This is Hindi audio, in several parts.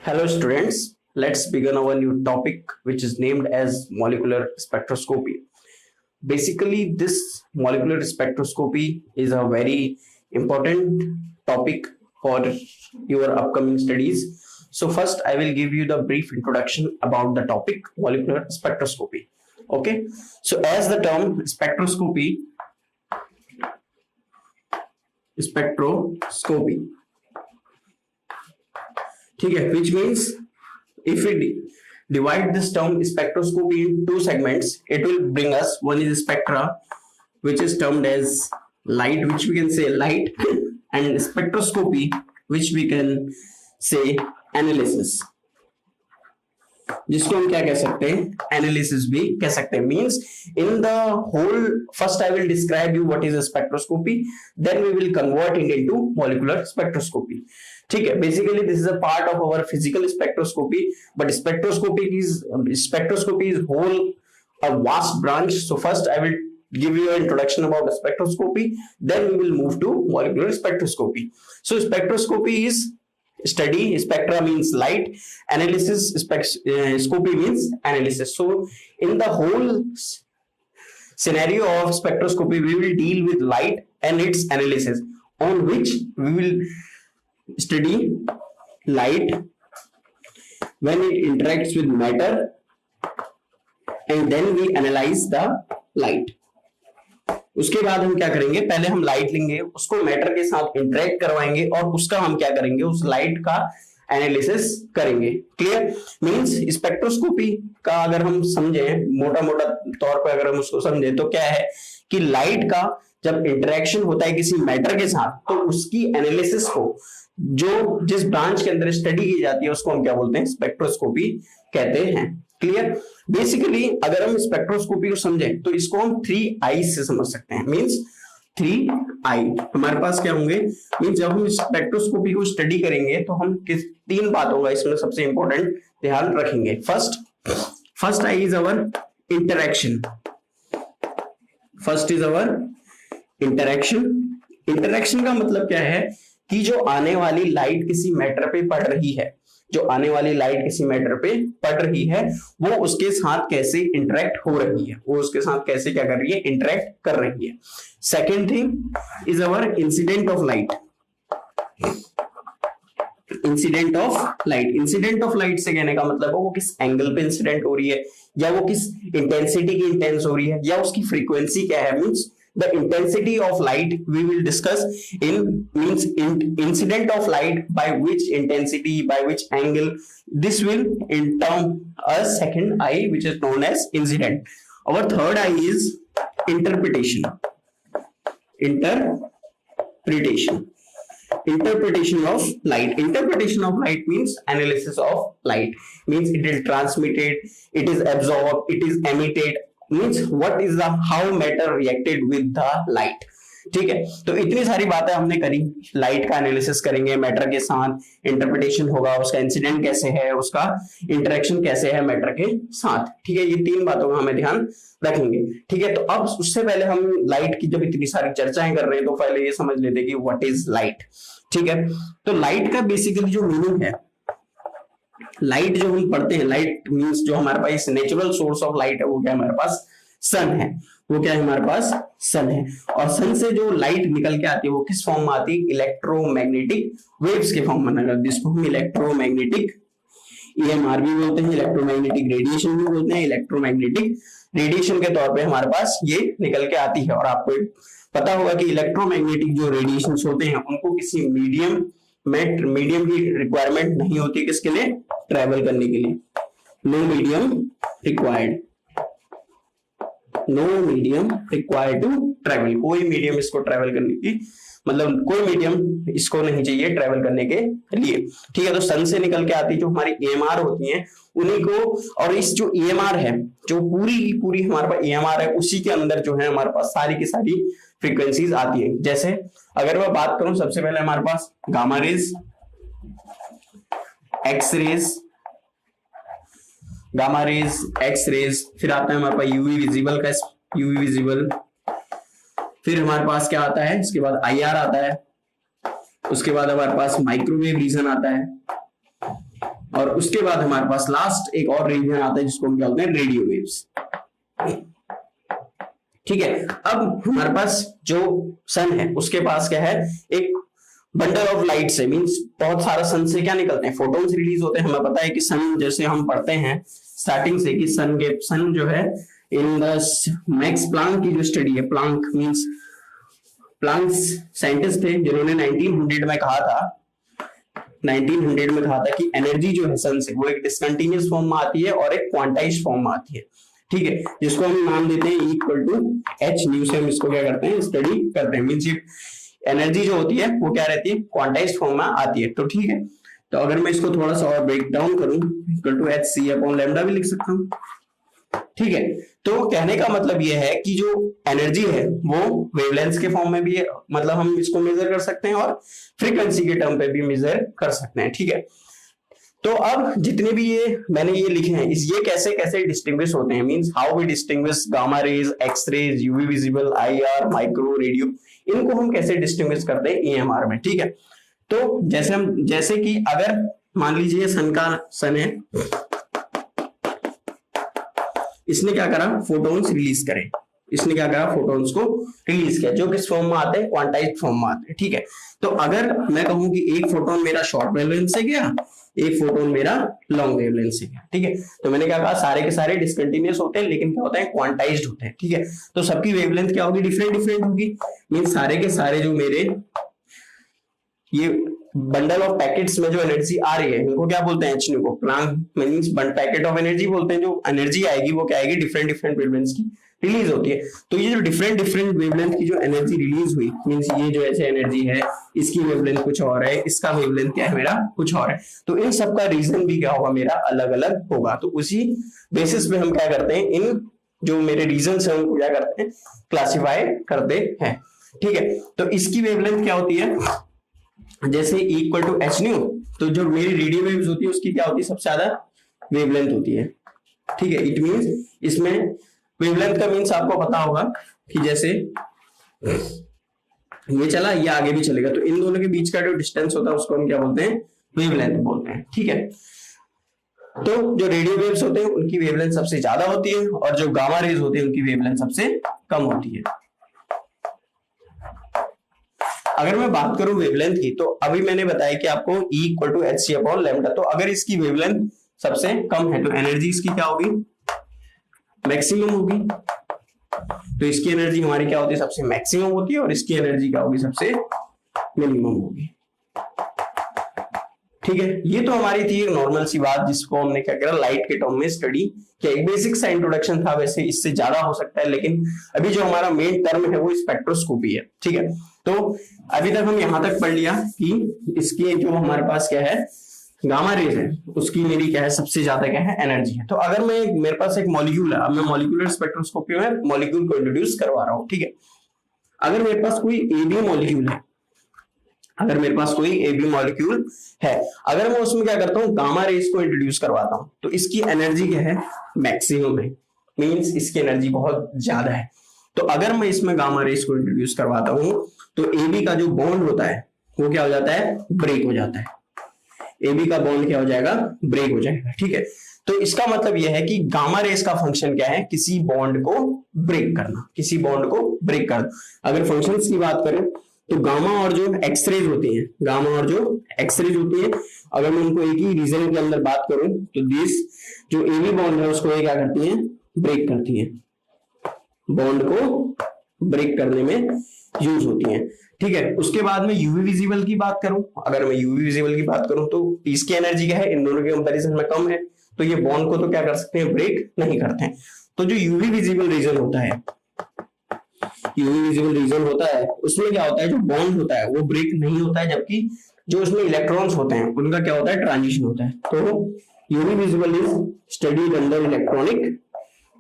Hello students, let's begin our new topic which is named as molecular spectroscopy. Basically this molecular spectroscopy is a very important topic for your upcoming studies. So first I will give you the brief introduction about the topic molecular spectroscopy. Okay, so as the term spectroscopy ठीक है, which means if we divide this term spectroscopy in two segments, it will bring us one is spectra, which is termed as light, which we can say light, and spectroscopy, which we can say analysis, जिसको हम क्या कह सकते हैं, एनालिसिस भी कह सकते हैं. Means in the whole first I will describe you what is a spectroscopy, then we will convert it into molecular spectroscopy. ठीक है, basically this is a part of our physical spectroscopy, but spectroscopy is whole a vast branch. So first I will give you an introduction about spectroscopy, then we will move to molecular spectroscopy. So spectroscopy is study, spectra means light, analysis, scopy means analysis. So in the whole scenario of spectroscopy we will deal with light and its analysis, on which we will study light when it interacts with matter, and then we analyze the light. उसके बाद हम क्या करेंगे, पहले हम लाइट लेंगे, उसको मैटर के साथ इंटरेक्ट करवाएंगे और उसका हम क्या करेंगे, उस लाइट का एनालिसिस करेंगे. क्लियर? मींस स्पेक्ट्रोस्कोपी का अगर हम समझे मोटा मोटा तौर पर, अगर हम उसको समझे तो क्या है कि लाइट का जब इंटरेक्शन होता है किसी मैटर के साथ, तो उसकी एनालिसिस को जो जिस ब्रांच के अंदर स्टडी की जाती है उसको हम क्या बोलते हैं, स्पेक्ट्रोस्कोपी कहते हैं. क्लियर? बेसिकली अगर हम स्पेक्ट्रोस्कोपी को समझें तो इसको हम 3 आई से समझ सकते हैं. मींस 3 आई हमारे पास क्या होंगे, मींस जब हम स्पेक्ट्रोस्कोपी को स्टडी करेंगे तो हम किस 3 बातों का इसमें सबसे इंपॉर्टेंट ध्यान रखेंगे. First I is our interaction. First is our interaction. Interaction का मतलब क्या है कि जो आने वाली लाइट किसी मैटर पे पड़ रही है, जो आने वाली लाइट किसी मैटर पे पड़ रही है, वो उसके साथ कैसे इंटरेक्ट हो रही है, वो उसके साथ कैसे क्या कर रही है, इंटरेक्ट कर रही है. Second thing is our incident of light. Incident of light, incident of light से कहने का मतलब वो किस एंगल पे इंसिडेंट हो रही है, या वो किस इंटेंसिटी की इंटेंस हो रही है, या उसकी फ्रीक्वेंसी क्या है. Means the intensity of light we will discuss in means incident of light, by which intensity, by which angle, this will in term a second eye which is known as incident. Our third eye is interpretation. Interpretation of light. Interpretation of light means analysis of light. Means it is transmitted, it is absorbed, it is emitted. Means what is the how matter reacted with the light. ठीक है, तो इतनी सारी बातें हमने करी. लाइट का एनालिसिस करेंगे मैटर के साथ, इंटरप्रिटेशन होगा, उसका इंसिडेंट कैसे है, उसका इंटरेक्शन कैसे है मैटर के साथ. ठीक है, ये 3 बातों का हमें ध्यान रखेंगे. ठीक है, तो अब उससे पहले हम लाइट की जब इतनी सारी चर्चाएं कर रहे हैं तो पहले ये समझ लेते कि व्हाट इज लाइट. ठीक है, तो लाइट का बेसिकली जो मीनिंग है, लाइट जो हम पढ़ते हैं, लाइट मींस जो हमारे पास नेचुरल सोर्स ऑफ लाइट है वो क्या है, हमारे पास सन है. वो क्या है, हमारे पास सन है. और सन से जो लाइट निकल के आती है वो किस फॉर्म में आती है, इलेक्ट्रोमैग्नेटिक वेव्स के फॉर्म में निकलती है. जिसको हम इलेक्ट्रोमैग्नेटिक ईएमआर भी बोलते हैं, इलेक्ट्रोमैग्नेटिक रेडिएशन भी बोलते हैं. इलेक्ट्रोमैग्नेटिक रेडिएशन के तौर पे हमारे पास ये निकल के आती है. और आपको पता होगा कि इलेक्ट्रोमैग्नेटिक जो रेडिएशन होते हैं उनको किसी मीडियम की रिक्वायरमेंट नहीं होती, किसके लिए, ट्रैवल करने के लिए. No medium required to travel. कोई मीडियम इसको ट्रैवल करने की, मतलब कोई मीडियम इसको नहीं चाहिए ट्रैवल करने के लिए. ठीक है, तो सन से निकल के आती जो हमारी ईएमआर होती हैं उन्हीं को, और इस जो ईएमआर है, जो पूरी की पूरी हमारे पास ईएमआर है, उसी के अंदर जो है हमारे पास सारी की सारी फ्रीक्वेंसीज आती है. जैसे अगर मैं बात करूं, सबसे पहले हमारे पास gamma rays, x rays, gamma rays, x rays, फिर आता है हमारे पास यूवी विजिबल, फिर हमारे पास क्या आता है, इसके बाद आईआर आता है, उसके बाद हमारे पास माइक्रोवेव रीजन आता है, और और उसके बाद हमारे पास लास्ट एक और रीजन आता है जिसको हम क्या बोलते हैं, रेडियो वेव्स। ठीक है, अब हमारे पास जो सन है उसके पास क्या है, एक बंडल ऑफ लाइट से, मींस बहुत सारा सन से क्या निकलते हैं, फोटोन्स रिलीज होते हैं। हमें पता है कि सन, जैसे हम पढ़ते हैं स्टार्टिंग से कि सन जो है इन द मैक्स प्लांक की जो स्टडी है, प्लांक मींस प्लांक साइंटिस्ट थे जिन्होंने 1900 में कहा था कि एनर्जी जो है सन से वो एक डिसकंटिन्यूअस फॉर्म में आती है और एक क्वांटाइज्ड फॉर्म में आती है। ठीक है, जिसको हम नाम देते हैं इक्वल टू एच न्यू से हम इसको क्या करते हैं, स्टडी करते हैं। मींस ये एनर्जी जो होती है वो क्या रहती है, क्वांटाइज्ड फॉर्म में आती है। तो ठीक है, तो अगर मैं इसको थोड़ा सा और ब्रेक डाउन करूं, equal to H C upon lambda भी लिख सकता हूं। ठीक है, तो कहने का मतलब ये है कि जो एनर्जी है वो वेवलेंथ के फॉर्म में भी है, मतलब हम इसको मेजर कर सकते हैं और फ्रीक्वेंसी के टर्म पे भी मेजर कर सकते हैं। ठीक है, तो अब जितने भी ये मैंने ये लिखे हैं, ये कैसे कैसे डिस्टिंग्विश होते हैं, means how we distinguish gamma rays, x rays, UV visible, IR, micro, radio, इनको हम कैसे डिस्टिंग्विश करते हैं ईएमआर में। ठीक है, तो जैसे कि अगर मान लीजिए सन है, इसने क्या करा, फोटोन्स रिलीज करे, इसने क्या करा, फोटोन्स को रिलीज किया, जो किस फॉर्म में आते हैं, क्वांटाइज्ड फॉर्म में आते हैं। ठीक है, तो अगर मैं कहूं कि एक फोटोन मेरा शॉर्ट वेवलेंथ से गया, एक फोटोन मेरा लॉन्ग वेवलेंथ से गया। ठीक है, तो मैंने क्या कहा, सारे के सारे डिसकंटिन्यूअस होते हैं, लेकिन क्या होता है, क्वांटाइज्ड होते हैं। ठीक है, तो सबकी वेवलेंथ क्या होगी, डिफरेंट होगी। मीन सारे के सारे जो मेरे ये बंडल ऑफ पैकेट्स में जो एनर्जी आ रही है इनको क्या बोलते हैं, एच न्यू को। Planck means packet of energy बोलते हैं। जो एनर्जी आएगी वो क्या आएगी, डिफरेंट वेवलेंथ्स की रिलीज होती है। तो ये जो डिफरेंट वेवलेंथ की जो एनर्जी रिलीज हुई, मींस ये जो ऐसे एनर्जी है, इसकी वेवलेंथ कुछ और है, इसका वेवलेंथ क्या है मेरा, कुछ और है। तो इन सब का रीजन भी क्या होगा, मेरा अलग अलग होगा। तो उसी बेसिस पे हम क्या करते हैं, इन जो मेरे रीजन है उनको क्या करते हैं, क्लासिफाई करते हैं। ठीक है, तो इसकी वेवलेंथ क्या होती है, जैसे इक्वल टू एच न्यू, तो जो मेरी रेडियो वेव्स होती है उसकी क्या होती है, सबसे ज्यादा वेवलेंथ होती है। ठीक है, इट मींस इसमें वेवलेंथ का मींस आपको पता होगा कि जैसे ये चला, ये आगे भी चलेगा, तो इन दोनों के बीच का जो डिस्टेंस होता है उसको हम क्या बोलते हैं, वेवलेंथ बोलते हैं। ठीक है, तो जो रेडियो वेव्स होते हैं उनकी वेवलेंथ सबसे ज्यादा होती है और जो गामा रेज होते हैं उनकी वेवलेंथ सबसे कम होती है। अगर मैं बात करूं वेवलेंथ की, तो अभी मैंने बताया कि आपको E equal to H C upon lambda, तो अगर इसकी वेवलेंथ सबसे कम है तो एनर्जी इसकी क्या होगी, मैक्सिमम होगी। तो इसकी एनर्जी हमारी क्या होती है, सबसे मैक्सिमम होती है, और इसकी एनर्जी क्या होगी, सबसे मिनिमम होगी। ठीक है, ये तो हमारी थी एक नॉर्मल सी बात जिसको हमने क्या करा, लाइट के टर्म में स्टडी किया। एक बेसिक सा इंट्रोडक्शन था, वैसे इससे ज्यादा हो सकता है, लेकिन अभी जो हमारा मेन टर्म है वो स्पेक्ट्रोस्कोपी है। ठीक है, तो अभी तक हम यहां तक पढ़ लिया कि इसकी जो हमारे पास क्या है, गामा रेज है, उसकी मेरी क्या है, सबसे ज्यादा क्या है, एनर्जी है। तो अगर मेरे पास एक मॉलिक्यूल है, अब मैं मॉलिक्यूलर स्पेक्ट्रोस्कोपी में मॉलिक्यूल को इंट्रोड्यूस करवा रहा हूं। ठीक है, अगर मेरे पास कोई AB मॉलिक्यूल है, अगर मेरे पास कोई AB मॉलिक्यूल है, अगर मैं उसमें क्या करता हूं, गामा रेज को इंट्रोड्यूस करवाता हूं, तो इसकी एनर्जी क्या है, मैक्सिमम है, मींस इसकी एनर्जी बहुत ज्यादा है। तो अगर मैं इसमें गामा रेज को इंट्रोड्यूस करवाता हूं तो AB का जो बॉन्ड होता है वो क्या हो जाता है, ब्रेक हो जाता है। AB का बॉन्ड क्या हो जाएगा, ब्रेक हो जाएगा। ठीक है, तो इसका मतलब यह है कि गामा रेज का फंक्शन क्या है, किसी बॉन्ड को ब्रेक करना, किसी बॉन्ड को ब्रेक करना। अगर फंक्शंस की बात करें तो गामा और जो एक्सरेज होती हैं, गामा और जो एक्सरेज होती है, अगर मैं उनको एक ही रीजन के अंदर बात करूं तो दिस जो AB बॉन्ड है उसको ये क्या करती है, ब्रेक करती है, बॉन्ड को ब्रेक करने में यूज होती है। ठीक है, उसके बाद में यूवी विजिबल की बात करूं, अगर मैं यूवी विजिबल की बात करूं तो इसकी एनर्जी क्या है, इन दोनों के कंपैरिजन में कम है, तो ये बॉन्ड को तो क्या कर सकते हैं, ब्रेक नहीं करते हैं। तो जो यूवी विजिबल रीजन होता है, यूवी विजिबल रीजन होता है, उसमें क्या होता है, जो बॉन्ड होता है वो ब्रेक नहीं होता है, जबकि जो उसमें इलेक्ट्रॉन्स होते हैं उनका क्या होता है, ट्रांजिशन होता है। तो UV visible is studied under electronic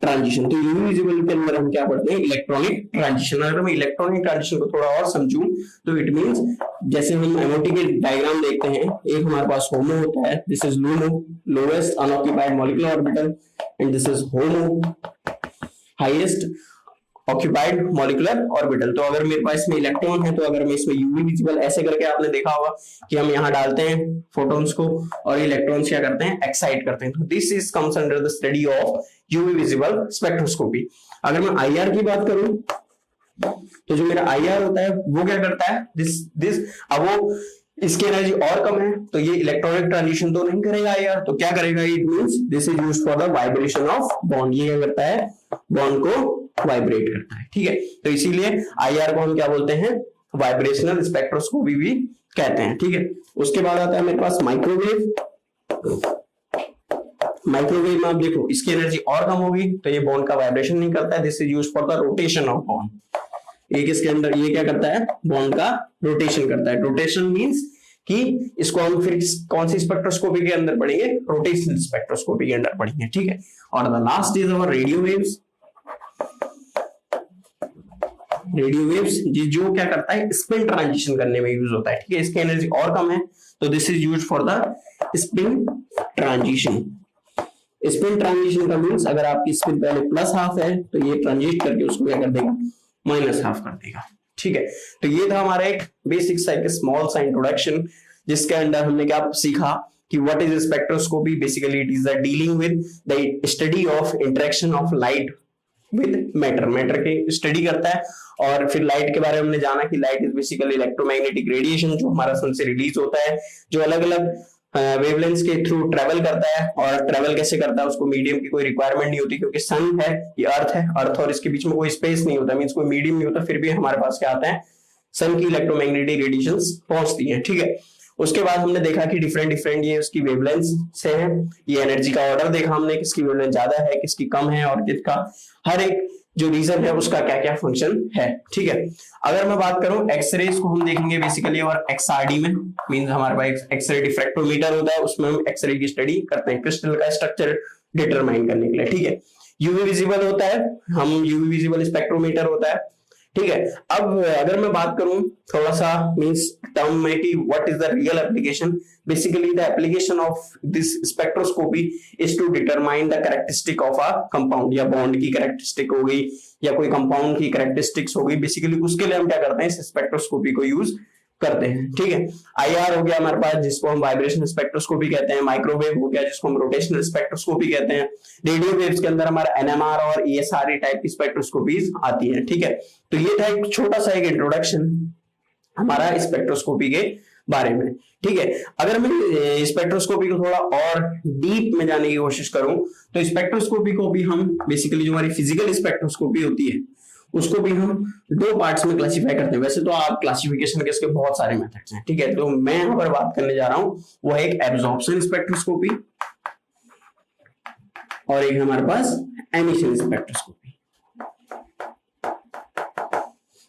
transition. तो यूवी विजिबल के अंदर हम क्या पढ़ते हैं, इलेक्ट्रॉनिक ट्रांजिशन। अगर मैं इलेक्ट्रॉनिक ट्रांजिशन को थोड़ा और समझूं तो इट मींस, जैसे हम एमओटी के डायग्राम देखते हैं, एक हमारे पास होमो होता है, this is LUMO, lowest unoccupied molecular orbital, and this is HOMO, highest occupied molecular orbital. तो अगर मेरे पास इसमें इलेक्ट्रॉन है तो अगर मैं इसमें यूवी विजिबल ऐसे करके, आपने देखा होगा कि हम यहाँ डालते हैं फोटॉन्स को और इलेक्ट्रॉन्स क्या करते हैं, एक्साइट करते हैं। तो this is comes under the study of UV visible spectroscopy. अगर मैं आईआर की बात करूं तो जो मेरा आईआर होता है वो क्या करता है, दिस अब वो इसकी एनर्जी और कम है तो ये इलेक्ट्रॉनिक ट्रांजिशन तो नहीं करेगा यार, तो क्या करेगा, it means this is used for the vibration of bond. ये क्या करता है, बॉन्ड को वाइब्रेट करता है, ठीक है। तो इसीलिए आईआर को हम क्या बोलते हैं, वाइब्रेशनल स्पेक्ट्रोस्कोपी भी कहते हैं, ठीक है। उसके बाद आता है मेरे पास माइक्रोवेव। माइक्रोवेव में आप देखो इसकी एनर्जी और कम होगी तो ये बॉन्ड का वाइब्रेशन नहीं करता है, this is used for the rotation of bond. एक इसके अंदर ये क्या करता है, बॉन्ड का रोटेशन करता है। रोटेशन मींस कि इसको हम फिर कौन सी स्पेक्ट्रोस्कोपी के अंदर पढ़ेंगे, रोटेशनल स्पेक्ट्रोस्कोपी के अंदर पढ़ेंगे, ठीक है। और the last is our radio waves. Radio waves जो क्या करता है, स्पिन ट्रांजिशन करने में यूज होता है, ठीक है। इसकी एनर्जी और कम है तो this is used for the spin transition. Spin transition का मींस अगर आपकी स्पिन पहले प्लस हाफ है तो ये ट्रांजिट करके उसको क्या कर देगा, माइनस हाफ कर देगा, ठीक है। तो ये था हमारा एक बेसिक सा एक स्मॉल सा इंट्रोडक्शन जिसके अंदर हमने क्या सीखा कि what is spectroscopy. Basically it is the dealing with the study of interaction of light with matter. Matter की स्टडी करता है। और फिर लाइट के बारे में हमने जाना कि light is basically electromagnetic radiation जो हमारा सन से रिलीज होता है, जो अलग अलग वेवलेंथ्स के थ्रू ट्रेवल करता है। और ट्रेवल कैसे करता है, उसको मीडियम की कोई रिक्वायरमेंट नहीं होती क्योंकि सन है, ये अर्थ है, अर्थ और इसके बीच में कोई स्पेस नहीं होता, मींस कोई मीडियम नहीं होता, फिर भी हमारे पास क्या आता है, सन की इलेक्ट्रोमैग्नेटिक रेडिएशंस पहुंचती हैं, ठीक है। उसके बाद हमने देखा कि डिफरेंट डिफरेंट ये उसकी वेवलेंथ से है, ये एनर्जी का ऑर्डर देखा हमने, किसकी वेवलेंथ ज्यादा है, किसकी कम है, और किसका हर एक जो रीजन है उसका क्या क्या फंक्शन है, ठीक है। अगर मैं बात करूं एक्सरेज को हम देखेंगे बेसिकली और एक्सआरडी में, मींस हमारे पास एक्सरे डिफ्रैक्टोमीटर होता है, उसमें हम एक्सरे की स्टडी करते हैं क्रिस्टल का स्ट्रक्चर डिटरमाइन करने के लिए, ठीक है। यूवी विजिबल होता है, हम यूवी विजिबल स्पेक्ट्रोमीटर होता है, ठीक है। अब अगर मैं बात करूं थोड़ा सा मींस टर्म में कि what is the real application, basically the application of this spectroscopy is to determine the characteristic of a compound, या बॉन्ड की कैरेक्टरिस्टिक हो गई या कोई कंपाउंड की कैरेक्टरिस्टिक्स हो गई, बेसिकली उसके लिए हम क्या करते हैं, इस स्पेक्ट्रोस्कोपी को यूज करते हैं, ठीक है। आईआर हो गया हमारे पास जिसको हम वाइब्रेशन स्पेक्ट्रोस्कोपी कहते हैं, माइक्रोवेव हो गया जिसको हम रोटेशनल स्पेक्ट्रोस्कोपी कहते हैं, रेडियो वेव्स के अंदर हमारा एनएमआर और ईएसआर टाइप की स्पेक्ट्रोस्कोपीज आती है, ठीक है। तो ये था एक छोटा सा एक इंट्रोडक्शन हमारा स्पेक्ट्रोस्कोपी के बारे में, ठीक है। अगर मैं स्पेक्ट्रोस्कोपी को थोड़ा और डीप में जाने की कोशिश करूं तो स्पेक्ट्रोस्कोपी को भी हम बेसिकली जो हमारी फिजिकल स्पेक्ट्रोस्कोपी होती है उसको भी हम दो पार्ट्स में क्लासिफाई करते हैं। वैसे तो आप क्लासिफिकेशन के इसके बहुत सारे मेथड्स हैं, ठीक है। तो मैं यहाँ पर बात करने जा रहा हूं वो है एक एब्जॉर्प्शन स्पेक्ट्रोस्कोपी और एक हमारे पास एमिशन स्पेक्ट्रोस्कोपी।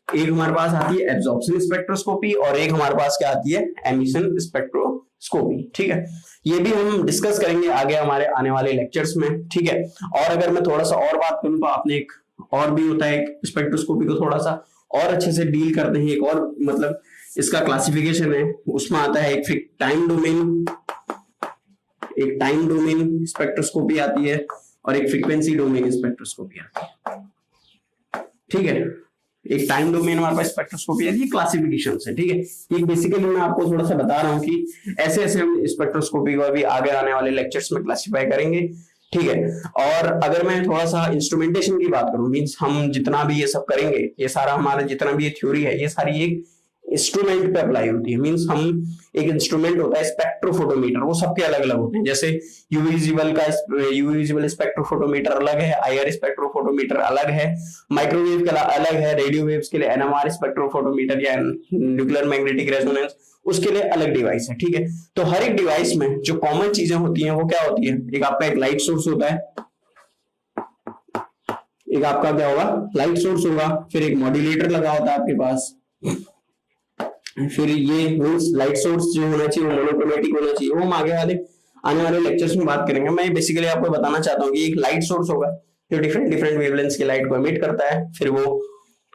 एक हमारे पास आती है एब्जॉर्प्शन स्पेक्ट्रोस्कोपी और एक हमारे पास क्या आती है, एमिशन स्पेक्ट्रोस्कोपी, ठीक है। ये भी हम डिस्कस करेंगे आगे हमारे आने वाले लेक्चर्स में, ठीक है। और अगर मैं थोड़ा सा और बात करूं तो आपने एक और भी होता है स्पेक्ट्रोस्कोपी को थोड़ा सा और अच्छे से डील करते हैं, एक और मतलब इसका क्लासिफिकेशन है, उसमें आता है एक टाइम डोमेन स्पेक्ट्रोस्कोपी आती है और एक फ्रीक्वेंसी डोमेन स्पेक्ट्रोस्कोपी आती है, ठीक है। एक टाइम डोमेन हमारे पास स्पेक्ट्रोस्कोपी है, ये क्लासिफिकेशन है, ठीक है। ये बेसिकली मैं आपको थोड़ा सा बता रहा हूँ कि ऐसे ऐसे हम स्पेक्ट्रोस्कोपी को अभी आगे आने वाले लेक्चर्स में क्लासिफाई करेंगे, ठीक है। और अगर मैं थोड़ा सा इंस्ट्रूमेंटेशन की बात करूं, मींस हम जितना भी ये सब करेंगे, ये सारा हमारा जितना भी ये थ्योरी है, ये सारी एक इंस्ट्रूमेंट पे अप्लाई होती है। मींस हम एक इंस्ट्रूमेंट होता है स्पेक्ट्रोफोटोमीटर, वो सबके अलग अलग होते हैं। जैसे यूवी विजिबल स्पेक्ट्रोफोटोमीटर अलग है, आईआर स्पेक्ट्रोफोटोमीटर अलग है, माइक्रोवेव के अलग है, रेडियो वेव्स के लिए एनएमआर स्पेक्ट्रोफोटोमीटर या न्यूक्लियर मैग्नेटिक रेजोनेंस उसके लिए अलग डिवाइस है, ठीक है। तो हर एक डिवाइस में जो कॉमन चीजें होती हैं वो क्या होती है, एक आपका एक लाइट सोर्स होता है, एक आपका क्या होगा, लाइट सोर्स होगा, फिर एक मॉड्यूलेटर लगा होता है आपके पास, फिर ये मींस लाइट सोर्स जो होना चाहिए वो मोनोक्रोमेटिक होना चाहिए, वो हम आने वाले लेक्चर्स में बात करेंगे। मैं बेसिकली आपको बताना चाहता हूँ कि एक लाइट सोर्स होगा जो डिफरेंट डिफरेंट वेवलेंथ्स की लाइट को एमिट करता है, फिर वो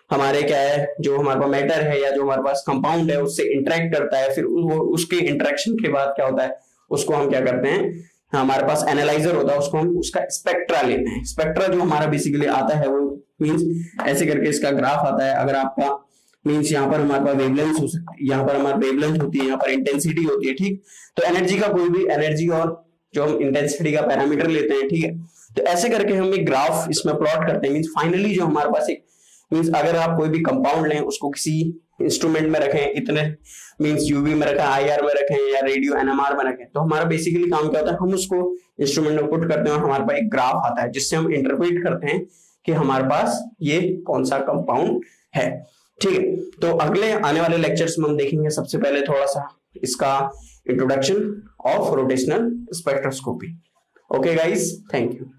हमारे क्या है, जो हमारे पास मैटर है या जो हमारे पास कंपाउंड है उससे इंटरेक्ट करता है, फिर वो उसके इंटरेक्शन के बाद क्या होता है, उसको हम क्या करते हैं, हमारे पास एनालाइजर होता है, उसको हम उसका स्पेक्ट्रा लेते हैं। स्पेक्ट्रा जो हमारा बेसिकली आता है वो मींस ऐसे करके इसका ग्राफ आता है। अगर आपका मींस यहाँ पर हमारे पास वेवलेंथ हो सकती है, यहाँ पर हमारी वेवलेंथ होती है, यहाँ पर इंटेंसिटी होती है, ठीक। तो एनर्जी का कोई भी एनर्जी और जो हम इंटेंसिटी का पैरामीटर लेते हैं, ठीक है, तो ऐसे करके हम एक ग्राफ इसमें प्लॉट करते हैं। मींस फाइनली जो हमारे पास एक मींस अगर आप कोई भी कंपाउंड लें, उसको किसी इंस्ट्रूमेंट में रखें, इतने मींस यूवी में रखें, आईआर में रखें या रेडियो एनएमआर में रखें, तो हमारा बेसिकली काम क्या होता है, हम उसको इंस्ट्रूमेंट में पुट करते हैं और हमारे पास एक ग्राफ आता है जिससे हम इंटरप्रेट करते हैं कि हमारे पास ये कौन सा कंपाउंड है, ठीक है। तो अगले आने वाले लेक्चर्स में हम देखेंगे सबसे पहले थोड़ा सा इसका introduction of rotational spectroscopy. Okay guys, thank you.